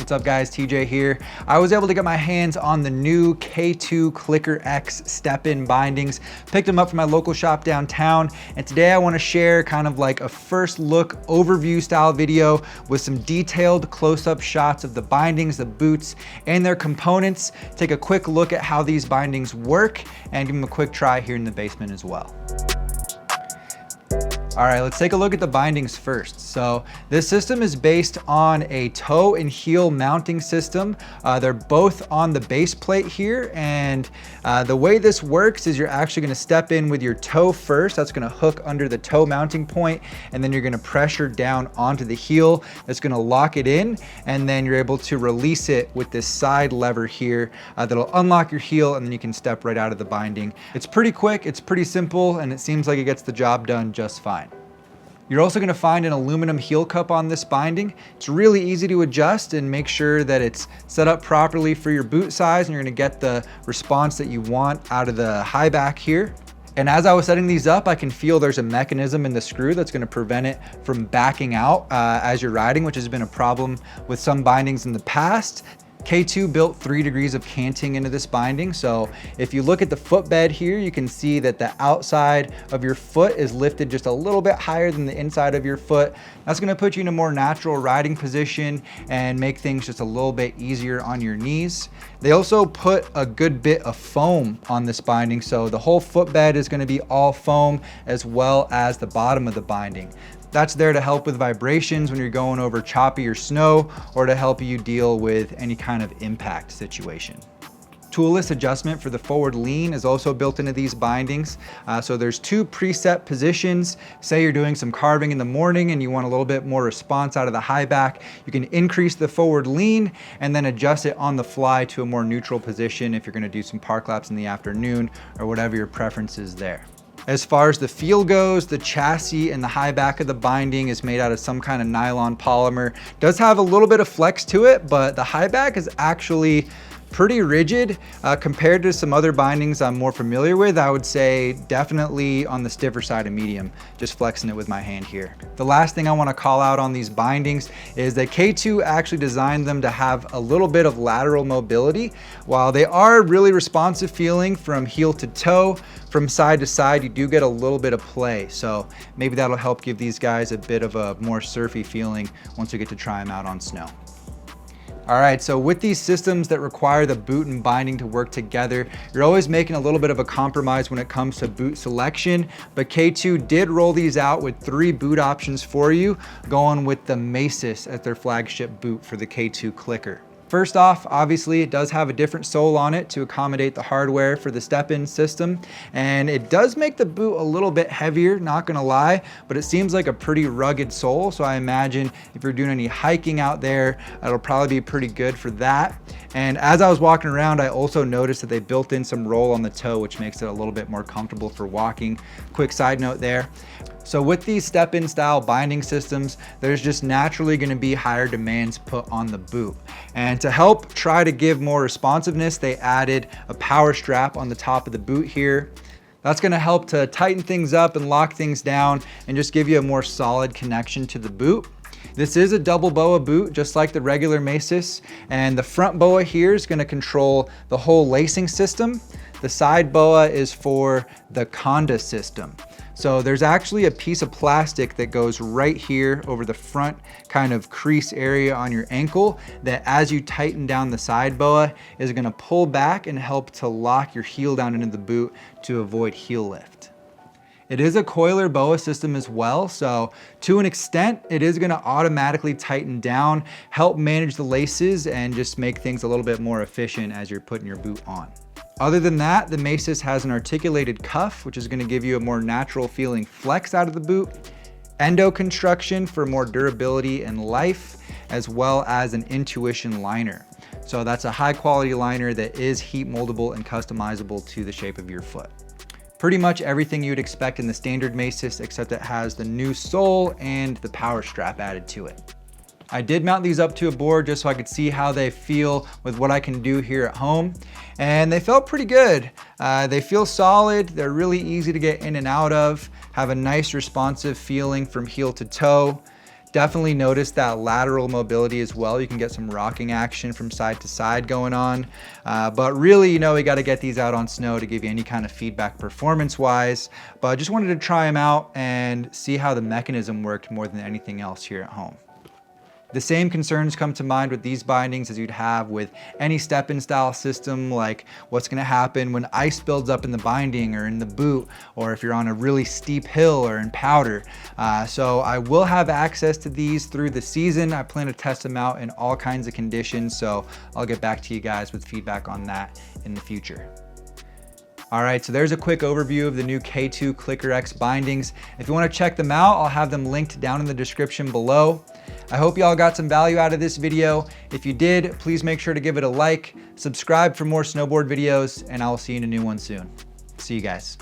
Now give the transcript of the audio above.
What's up guys, TJ here. I was able to get my hands on the new K2 Clicker X step-in bindings, picked them up from my local shop downtown, and today I want to share kind of like a first look overview style video with some detailed close-up shots of the bindings, the boots, and their components. Take a quick look at how these bindings work and give them a quick try here in the basement as well. All right, let's take a look at the bindings first. So this system is based on a toe and heel mounting system. They're both on the base plate here. And the way this works is you're actually gonna step in with your toe first. That's gonna hook under the toe mounting point, and then you're gonna pressure down onto the heel. That's gonna lock it in, and then you're able to release it with this side lever here that'll unlock your heel, and then you can step right out of the binding. It's pretty quick, it's pretty simple, and it seems like it gets the job done just fine. You're also going to find an aluminum heel cup on this binding. It's really easy to adjust and make sure that it's set up properly for your boot size, and you're going to get the response that you want out of the high back here. And as I was setting these up, I can feel there's a mechanism in the screw that's going to prevent it from backing out as you're riding, which has been a problem with some bindings in the past. K2 built 3 degrees of canting into this binding. So if you look at the footbed here, you can see that the outside of your foot is lifted just a little bit higher than the inside of your foot. That's gonna put you in a more natural riding position and make things just a little bit easier on your knees. They also put a good bit of foam on this binding. So the whole footbed is gonna be all foam, as well as the bottom of the binding. That's there to help with vibrations when you're going over choppy or snow, or to help you deal with any kind of impact situation. Toolless adjustment for the forward lean is also built into these bindings. So there's 2 preset positions. Say you're doing some carving in the morning and you want a little bit more response out of the high back, you can increase the forward lean and then adjust it on the fly to a more neutral position if you're gonna do some park laps in the afternoon or whatever your preference is there. As far as the feel goes, the chassis and the high back of the binding is made out of some kind of nylon polymer. It does have a little bit of flex to it, but the high back is actually pretty rigid compared to some other bindings I'm more familiar with. I would say definitely on the stiffer side of medium, just flexing it with my hand here. The last thing I want to call out on these bindings is that K2 actually designed them to have a little bit of lateral mobility. While they are really responsive feeling from heel to toe, from side to side, you do get a little bit of play. So maybe that'll help give these guys a bit of a more surfy feeling once you get to try them out on snow. All right, so with these systems that require the boot and binding to work together, you're always making a little bit of a compromise when it comes to boot selection, but K2 did roll these out with 3 boot options for you, going with the Masis as their flagship boot for the K2 Clicker. First off, obviously it does have a different sole on it to accommodate the hardware for the step-in system, and it does make the boot a little bit heavier, not gonna lie, but it seems like a pretty rugged sole, so I imagine if you're doing any hiking out there, it'll probably be pretty good for that. And as I was walking around, I also noticed that they built in some roll on the toe, which makes it a little bit more comfortable for walking. Quick side note there. So with these step-in style binding systems, there's just naturally gonna be higher demands put on the boot. And to help try to give more responsiveness, they added a power strap on the top of the boot here. That's gonna help to tighten things up and lock things down and just give you a more solid connection to the boot. This is a double boa boot, just like the regular Masis, and the front boa here is gonna control the whole lacing system. The side boa is for the Conda system. So there's actually a piece of plastic that goes right here over the front kind of crease area on your ankle that, as you tighten down the side boa, is gonna pull back and help to lock your heel down into the boot to avoid heel lift. It is a coiler boa system as well, so to an extent, it is gonna automatically tighten down, help manage the laces, and just make things a little bit more efficient as you're putting your boot on. Other than that, the Masis has an articulated cuff, which is gonna give you a more natural feeling flex out of the boot, endo construction for more durability and life, as well as an Intuition liner. So that's a high quality liner that is heat moldable and customizable to the shape of your foot. Pretty much everything you'd expect in the standard Masis, except it has the new sole and the power strap added to it. I did mount these up to a board just so I could see how they feel with what I can do here at home, and they felt pretty good. They feel solid, they're really easy to get in and out of, have a nice responsive feeling from heel to toe. Definitely notice that lateral mobility as well. You can get some rocking action from side to side going on. But really, you know, we got to get these out on snow to give you any kind of feedback performance-wise. But I just wanted to try them out and see how the mechanism worked more than anything else here at home. The same concerns come to mind with these bindings as you'd have with any step-in style system, like what's going to happen when ice builds up in the binding or in the boot, or if you're on a really steep hill or in powder. So I will have access to these through the season. I plan to test them out in all kinds of conditions, so I'll get back to you guys with feedback on that in the future. All right, so there's a quick overview of the new K2 Clicker X bindings. If you want to check them out, I'll have them linked down in the description below. I hope y'all got some value out of this video. If you did, please make sure to give it a like, subscribe for more snowboard videos, and I will see you in a new one soon. See you guys.